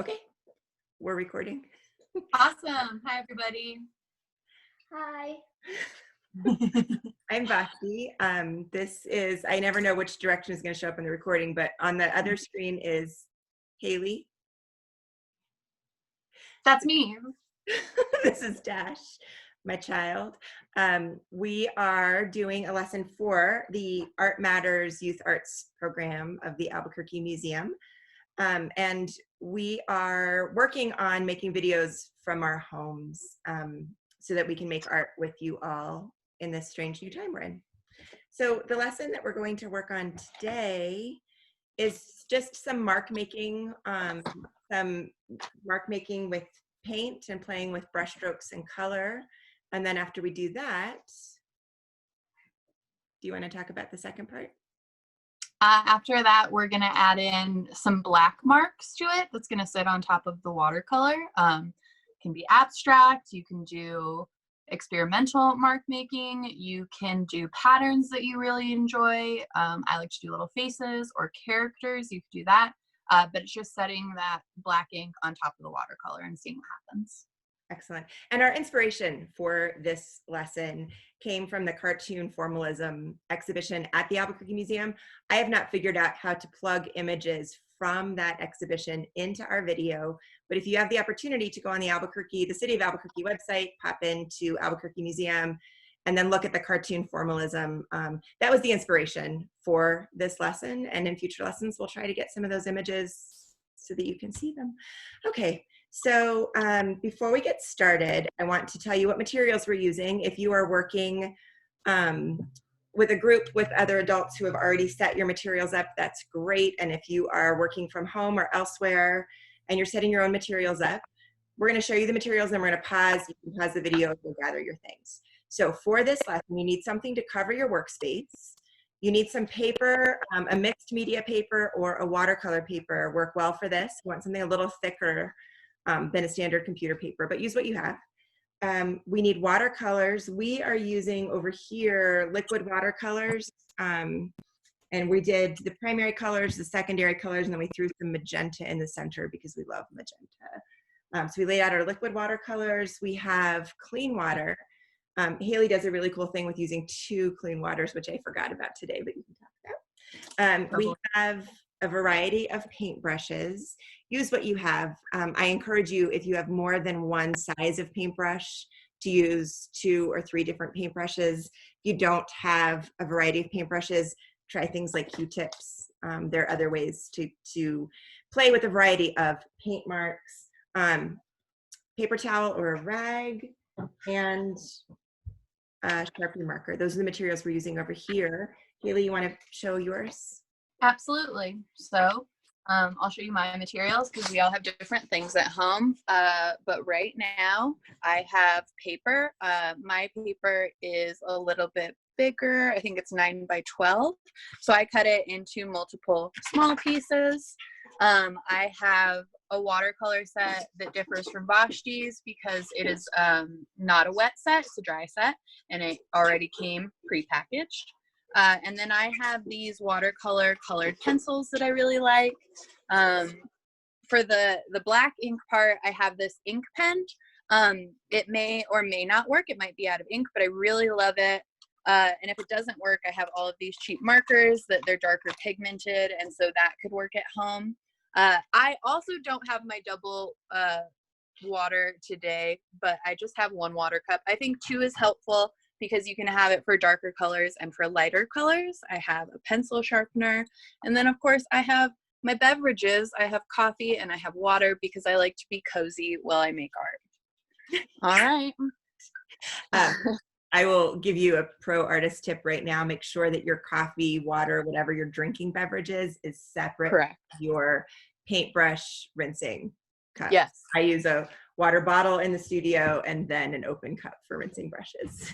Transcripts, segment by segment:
Okay, we're recording. Awesome. Hi, everybody. Hi. I'm Vashti. I never know which direction is going to show up in the recording, but on the other screen is Haley. That's me. This is Dash, my child. We are doing a lesson for the Art Matters Youth Arts program of the Albuquerque Museum. And we are working on making videos from our homes so that we can make art with you all in this strange new time we're in. So the lesson that we're going to work on today is just some mark making with paint and playing with brush strokes and color. And then after we do that, do you want to talk about the second part? After that, we're going to add in some black marks to it that's going to sit on top of the watercolor. It can be abstract. You can do experimental mark making. You can do patterns that you really enjoy. I like to do little faces or characters. You can do that. But it's just setting that black ink on top of the watercolor and seeing what happens. Excellent. And our inspiration for this lesson came from the cartoon formalism exhibition at the Albuquerque Museum. I have not figured out how to plug images from that exhibition into our video, but if you have the opportunity to go on the City of Albuquerque website, pop into Albuquerque Museum, and then look at the cartoon formalism, that was the inspiration for this lesson. And in future lessons, we'll try to get some of those images so that you can see them. Okay. So before we get started, I want to tell you what materials we're using. If you are working with a group with other adults who have already set your materials up, that's great. And if you are working from home or elsewhere and you're setting your own materials up, we're going to show you the materials and we're going to pause. You can pause the video and gather your things. So for this lesson, you need something to cover your workspace. You need some paper, a mixed media paper or a watercolor paper work well for this. You want something a little thicker than a standard computer paper, but use what you have. We need watercolors. We are using over here liquid watercolors, and we did the primary colors, the secondary colors, and then we threw some magenta in the center because we love magenta. So we laid out our liquid watercolors. We have clean water. Haley does a really cool thing with using 2 clean waters, which I forgot about today, but you can talk about. We have a variety of paintbrushes. Use what you have. I encourage you, if you have more than one size of paintbrush, to use 2 or 3 different paintbrushes. If you don't have a variety of paintbrushes, try things like Q-tips. There are other ways to play with a variety of paint marks. Paper towel or a rag, and a Sharpie marker. Those are the materials we're using over here. Haley, you want to show yours? Absolutely. So I'll show you my materials because we all have different things at home. But right now I have paper. My paper is a little bit bigger. I think it's 9 by 12. So I cut it into multiple small pieces. I have a watercolor set that differs from Vashti's because it is not a wet set, it's a dry set, and it already came prepackaged. And then I have these watercolor colored pencils that I really like. For the black ink part, I have this ink pen. It may or may not work. It might be out of ink, but I really love it. And if it doesn't work, I have all of these cheap markers that they're darker pigmented, and so that could work at home. I also don't have my double water today, but I just have 1 water cup. I think 2 is helpful because you can have it for darker colors and for lighter colors. I have a pencil sharpener. And then of course I have my beverages. I have coffee and I have water because I like to be cozy while I make art. All right. I will give you a pro artist tip right now. Make sure that your coffee, water, whatever your drinking beverage is separate Correct. from your paintbrush rinsing cup. Yes. I use a water bottle in the studio and then an open cup for rinsing brushes.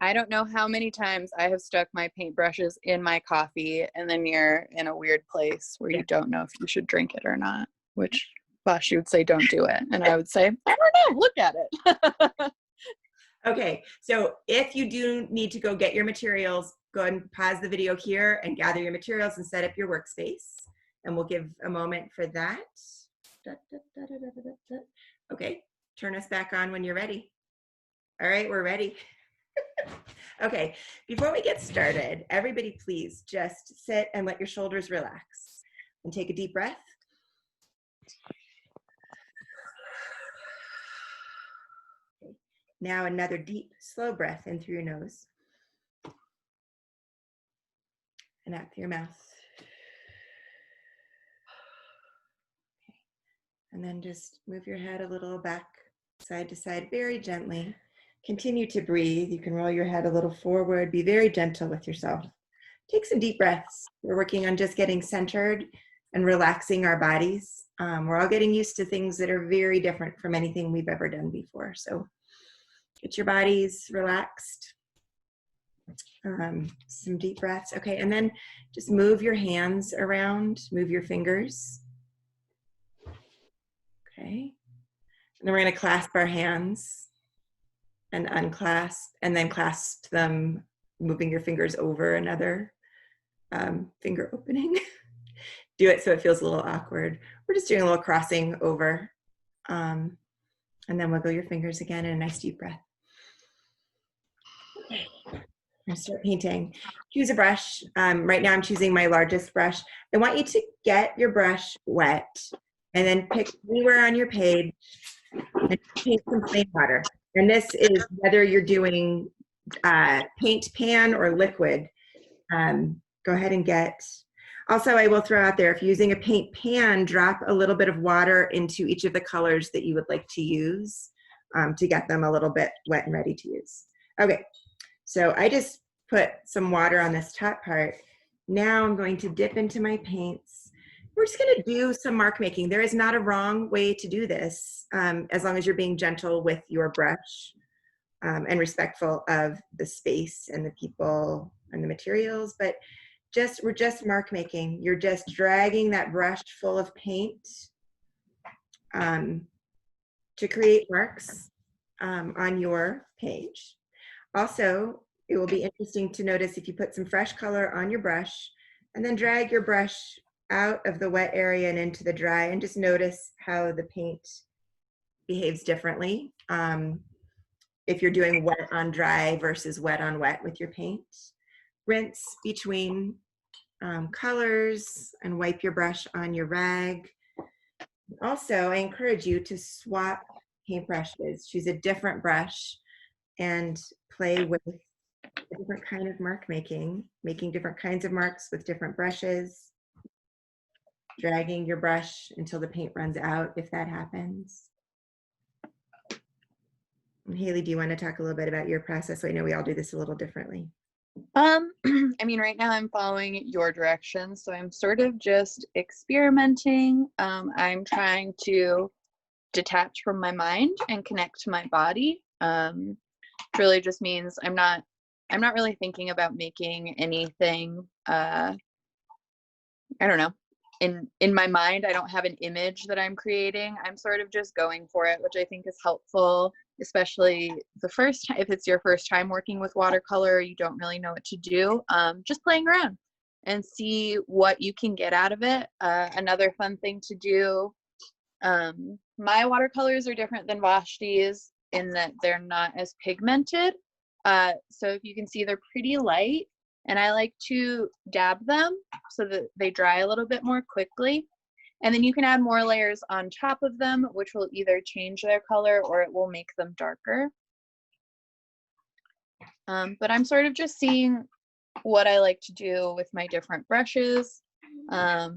I don't know how many times I have stuck my paintbrushes in my coffee and then you're in a weird place where you don't know if you should drink it or not, which Vashti would say, don't do it. And I would say, I don't know, look at it. Okay, so if you do need to go get your materials, go ahead and pause the video here and gather your materials and set up your workspace. And we'll give a moment for that. Okay, turn us back on when you're ready. All right, we're ready. Okay, before we get started, everybody please just sit and let your shoulders relax and take a deep breath. Okay. Now another deep, slow breath in through your nose and out through your mouth. Okay. And then just move your head a little back, side to side, very gently. Continue to breathe. You can roll your head a little forward. Be very gentle with yourself. Take some deep breaths. We're working on just getting centered and relaxing our bodies. We're all getting used to things that are very different from anything we've ever done before. So get your bodies relaxed. Some deep breaths. Okay, and then just move your hands around, move your fingers. Okay. And then we're going to clasp our hands and unclasp, and then clasp them, moving your fingers over another finger opening. Do it so it feels a little awkward. We're just doing a little crossing over. And then wiggle your fingers again in a nice deep breath. Okay. I'm gonna start painting. Choose a brush. Right now I'm choosing my largest brush. I want you to get your brush wet and then pick anywhere on your page and paint some plain water. And this is whether you're doing paint pan or liquid. Go ahead and get, also I will throw out there, if you're using a paint pan, drop a little bit of water into each of the colors that you would like to use to get them a little bit wet and ready to use. Okay, so I just put some water on this top part. Now I'm going to dip into my paints. We're just gonna do some mark making. There is not a wrong way to do this, as long as you're being gentle with your brush and respectful of the space and the people and the materials, but we're just mark making. You're just dragging that brush full of paint to create marks on your page. Also, it will be interesting to notice if you put some fresh color on your brush and then drag your brush out of the wet area and into the dry, and just notice how the paint behaves differently. If you're doing wet on dry versus wet on wet with your paint. Rinse between colors and wipe your brush on your rag. Also, I encourage you to swap paintbrushes. Choose a different brush and play with a different kind of mark making different kinds of marks with different brushes, dragging your brush until the paint runs out if that happens. And Haley, do you want to talk a little bit about your process? So I know we all do this a little differently. I mean, right now I'm following your directions, so I'm sort of just experimenting. I'm trying to detach from my mind and connect to my body. It really just means I'm not really thinking about making anything. I don't know. In my mind, I don't have an image that I'm creating. I'm sort of just going for it, which I think is helpful, especially the first time. If it's your first time working with watercolor, you don't really know what to do. Just playing around and see what you can get out of it. Another fun thing to do. My watercolors are different than Vashti's in that they're not as pigmented. So if you can see, they're pretty light. And I like to dab them so that they dry a little bit more quickly. And then you can add more layers on top of them, which will either change their color or it will make them darker. But I'm sort of just seeing what I like to do with my different brushes. I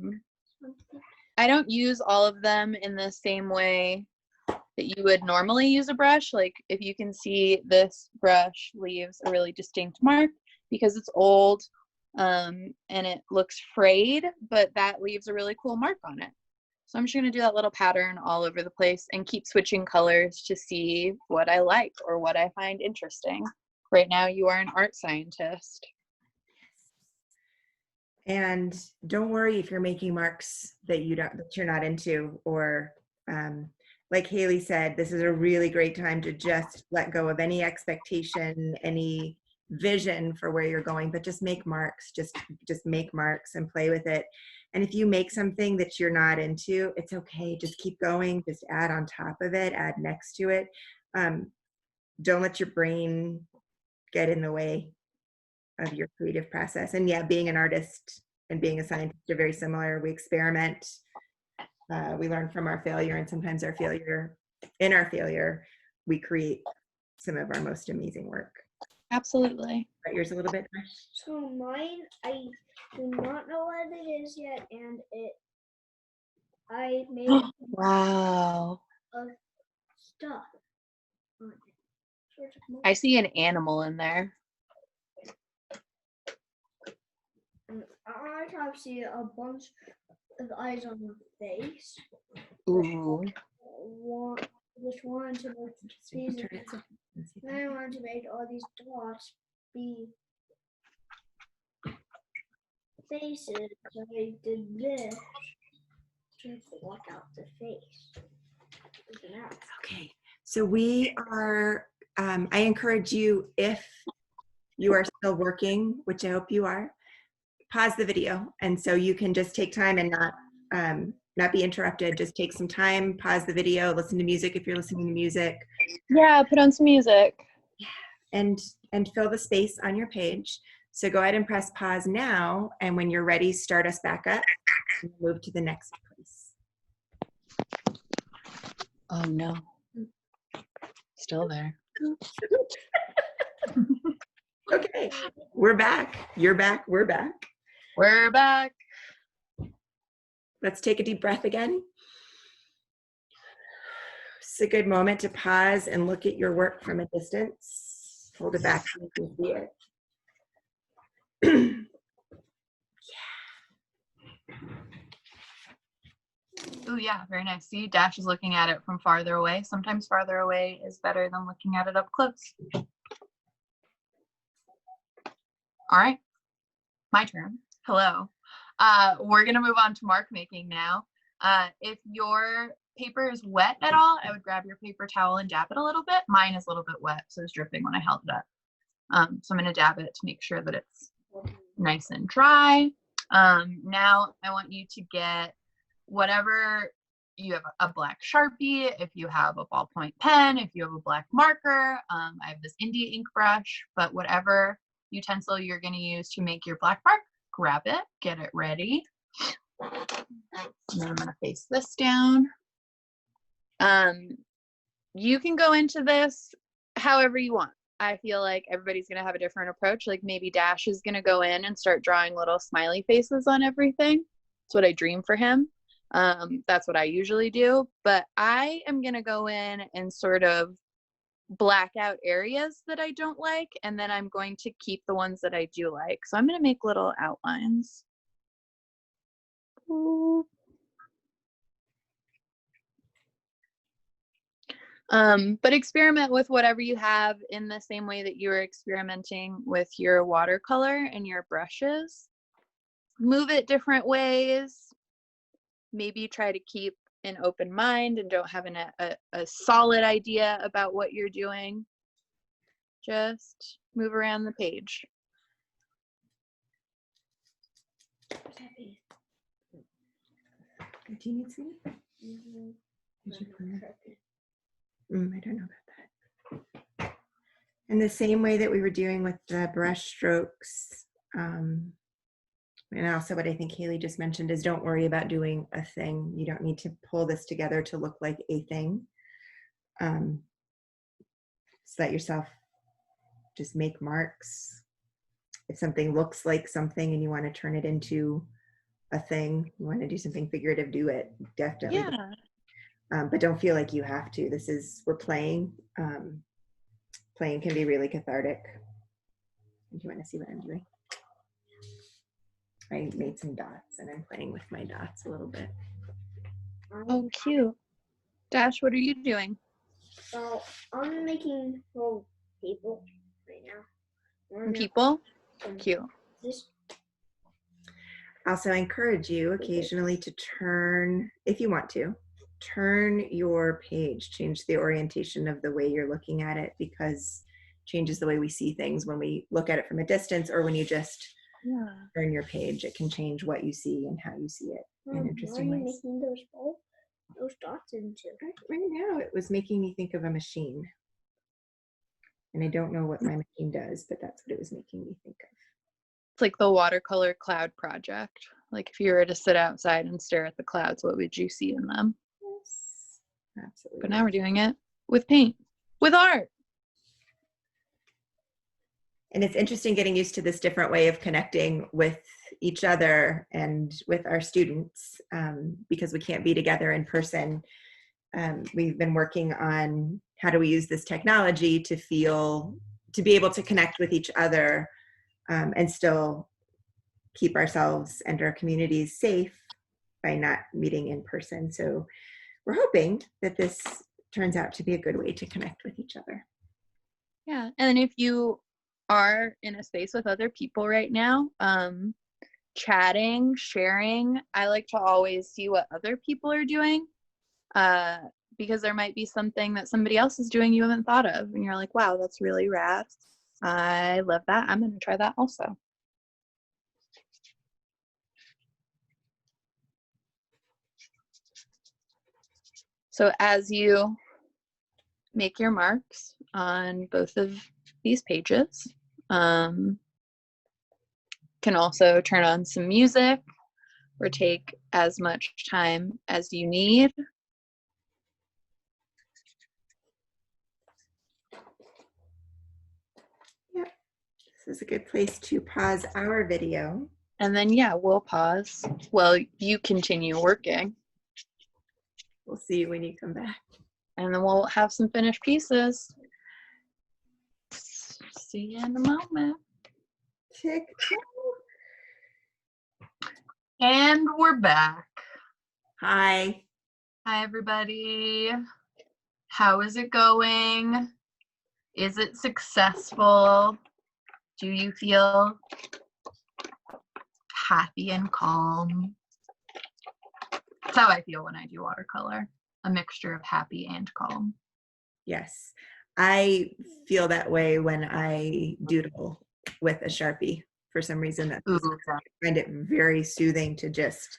don't use all of them in the same way that you would normally use a brush. Like if you can see, this brush leaves a really distinct mark because it's old and it looks frayed, but that leaves a really cool mark on it. So I'm just gonna do that little pattern all over the place and keep switching colors to see what I like or what I find interesting. Right now, you are an art scientist. And don't worry if you're making marks that you're not into, or like Haley said, this is a really great time to just let go of any expectation, any vision for where you're going, but just make marks, just make marks and play with it. And if you make something that you're not into, it's okay. Just keep going. Just add on top of it, add next to it. Don't let your brain get in the way of your creative process. And yeah, being an artist and being a scientist are very similar. We experiment, we learn from our failure, and sometimes in our failure, we create some of our most amazing work. Absolutely. But yours a little bit. So mine, I do not know what it is yet, and I made Wow. stuff on it. Sort of I see an animal in there. and I have see a bunch of eyes on the face. Ooh. Just wanted to make these. And I wanted to make all these dots be faces. So I did this to block out the face. Okay, so we are, I encourage you, if you are still working, which I hope you are, pause the video. And so you can just take time and not be interrupted. Just take some time, pause the video, listen to music if you're listening to music. Yeah, put on some music. And fill the space on your page. So go ahead and press pause now. And when you're ready, start us back up and move to the next place. Oh no. Still there. Okay, we're back. You're back, we're back. We're back. Let's take a deep breath again. It's a good moment to pause and look at your work from a distance. Hold it back so you can see it. Oh yeah, very nice. See, Dash is looking at it from farther away. Sometimes farther away is better than looking at it up close. All right, my turn. Hello. We're gonna move on to mark making now. If your paper is wet at all, I would grab your paper towel and dab it a little bit. Mine is a little bit wet, so it's dripping when I held it up. So I'm gonna dab it to make sure that it's nice and dry. Now I want you to get whatever you have, a black Sharpie, if you have a ballpoint pen, if you have a black marker, I have this India ink brush, but whatever utensil you're going to use to make your black mark, grab it, get it ready. And then I'm going to face this down. You can go into this however you want. I feel like everybody's going to have a different approach. Like maybe Dash is going to go in and start drawing little smiley faces on everything. That's what I dream for him. That's what I usually do, but I am going to go in and sort of black out areas that I don't like, and then I'm going to keep the ones that I do like. So I'm going to make little outlines. But experiment with whatever you have in the same way that you were experimenting with your watercolor and your brushes. Move it different ways. Maybe try to keep an open mind and don't have a solid idea about what you're doing. Just move around the page. Do you need some? I don't know about that. And the same way that we were doing with the brush strokes, and also what I think Haley just mentioned is don't worry about doing a thing. You don't need to pull this together to look like a thing. Just let yourself just make marks. If something looks like something and you want to turn it into a thing, you want to do something figurative, do it. Definitely. Yeah. But don't feel like you have to. We're playing. Playing can be really cathartic. Do you want to see what I'm doing? I made some dots and I'm playing with my dots a little bit. Oh, cute. Dash, what are you doing? So I'm making little people right now. People? Cute. Also, I encourage you occasionally to turn, if you want to, turn your page, change the orientation of the way you're looking at it, because it changes the way we see things when we look at it from a distance or when you just turn your page, it can change what you see and how you see it in Why are interesting you ways. making those dots into? Right now, it was making me think of a machine. And I don't know what my machine does, but that's what it was making me think of. It's like the watercolor cloud project. Like if you were to sit outside and stare at the clouds, what would you see in them? Yes, absolutely. But now we're doing it with paint, with art. And it's interesting getting used to this different way of connecting with each other and with our students because we can't be together in person. We've been working on how do we use this technology to be able to connect with each other and still keep ourselves and our communities safe by not meeting in person. So we're hoping that this turns out to be a good way to connect with each other. Yeah. And if you are in a space with other people right now, chatting, sharing, I like to always see what other people are doing because there might be something that somebody else is doing you haven't thought of. And you're like, wow, that's really rad. I love that. I'm going to try that also. So as you make your marks on both of these pages, can also turn on some music or take as much time as you need. Yeah, this is a good place to pause our video. And then, yeah, we'll pause while you continue working. We'll see you when you come back. And then we'll have some finished pieces. See you in a moment. Tick, tick. And we're back. Hi. Hi, everybody. How is it going? Is it successful? Do you feel happy and calm? That's how I feel when I do watercolor. A mixture of happy and calm. Yes, I feel that way when I doodle with a Sharpie. For some reason, I find it very soothing to just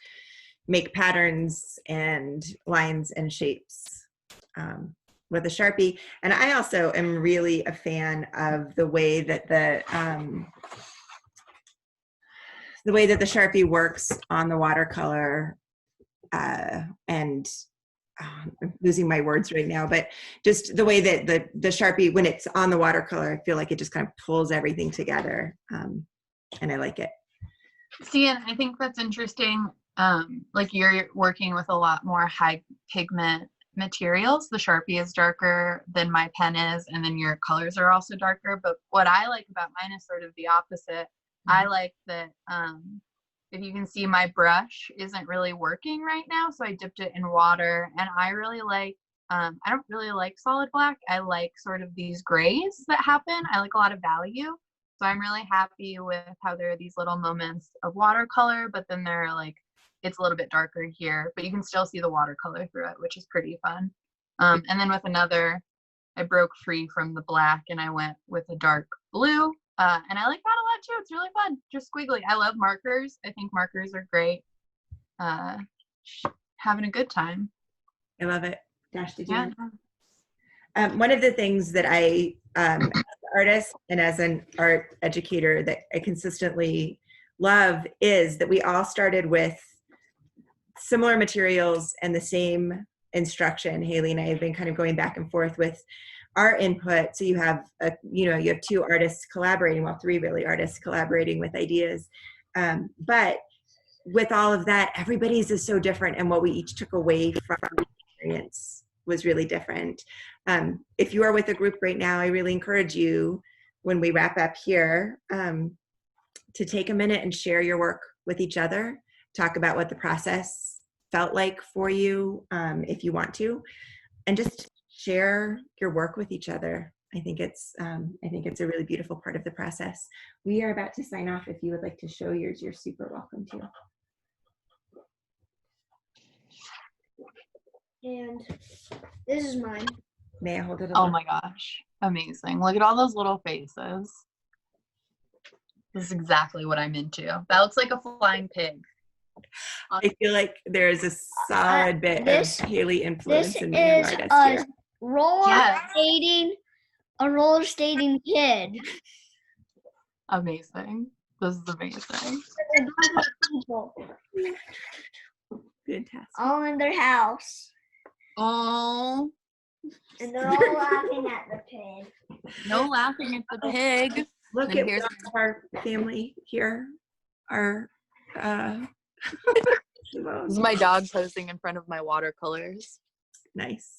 make patterns and lines and shapes with a Sharpie. And I also am really a fan of the way that the Sharpie works on the watercolor and I'm losing my words right now, but just the way that the Sharpie, when it's on the watercolor, I feel like it just kind of pulls everything together. And I like it. See, and I think that's interesting. Like you're working with a lot more high pigment materials. The Sharpie is darker than my pen is, and then your colors are also darker. But what I like about mine is sort of the opposite. I like that if you can see, my brush isn't really working right now, so I dipped it in water, and I really like I don't really like solid black. I like sort of these grays that happen. I like a lot of value. So I'm really happy with how there are these little moments of watercolor, but then they're like, it's a little bit darker here, but you can still see the watercolor through it, which is pretty fun. And then with another, I broke free from the black and I went with a dark blue. And I like that a lot too. It's really fun. Just squiggly. I love markers. I think markers are great. Having a good time. I love it. Dash, did you? Yeah. One of the things that I, as an artist and as an art educator, that I consistently love is that we all started with similar materials and the same instruction. Haley and I have been kind of going back and forth with our input. So you have you have two artists collaborating, well, three really artists collaborating with ideas. But with all of that, everybody's is so different, and what we each took away from the experience was really different. If you are with a group right now, I really encourage you, when we wrap up here, to take a minute and share your work with each other. Talk about what the process felt like for you, if you want to, and just share your work with each other. I think it's a really beautiful part of the process. We are about to sign off. If you would like to show yours, you're super welcome to. And this is mine. May I hold it? Oh my gosh. Amazing. Look at all those little faces. This is exactly what I'm into. That looks like a flying pig. I feel like there's a solid bit this- of Haley influence This in being an is artist a here. roller skating kid. Amazing. This is amazing. People Fantastic. all in their house. Oh, And they're all laughing at the pig. no laughing at the pig. Look And at here's our family here. Our this is my dog posing in front of my watercolors. nice.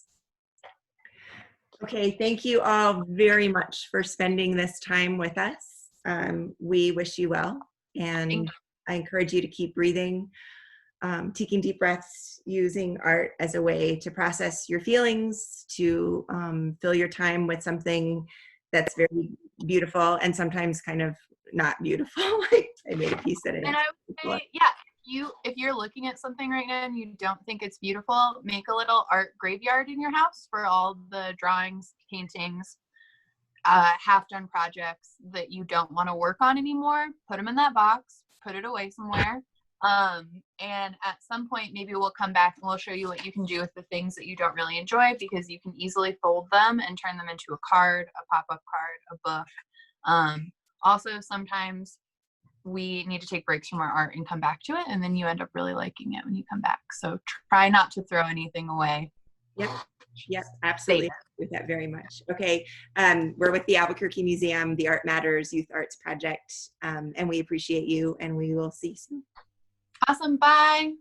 Okay, thank you all very much for spending this time with us. We wish you well, and I encourage you to keep breathing, taking deep breaths, using art as a way to process your feelings, to fill your time with something that's very beautiful and sometimes kind of not beautiful. Like I made a piece that And I would say, yeah, if you're looking at something right now and you don't think it's beautiful, make a little art graveyard in your house for all the drawings, paintings, half-done projects that you don't want to work on anymore. Put them in that box, put it away somewhere. And at some point, maybe we'll come back and we'll show you what you can do with the things that you don't really enjoy, because you can easily fold them and turn them into a card, a pop-up card, a book. Also, sometimes we need to take breaks from our art and come back to it, and then you end up really liking it when you come back. So try not to throw anything away. Yep, absolutely. With that very much. Okay, we're with the Albuquerque Museum, the Art Matters Youth Arts Project, and we appreciate you, and we will see you soon. Awesome. Bye.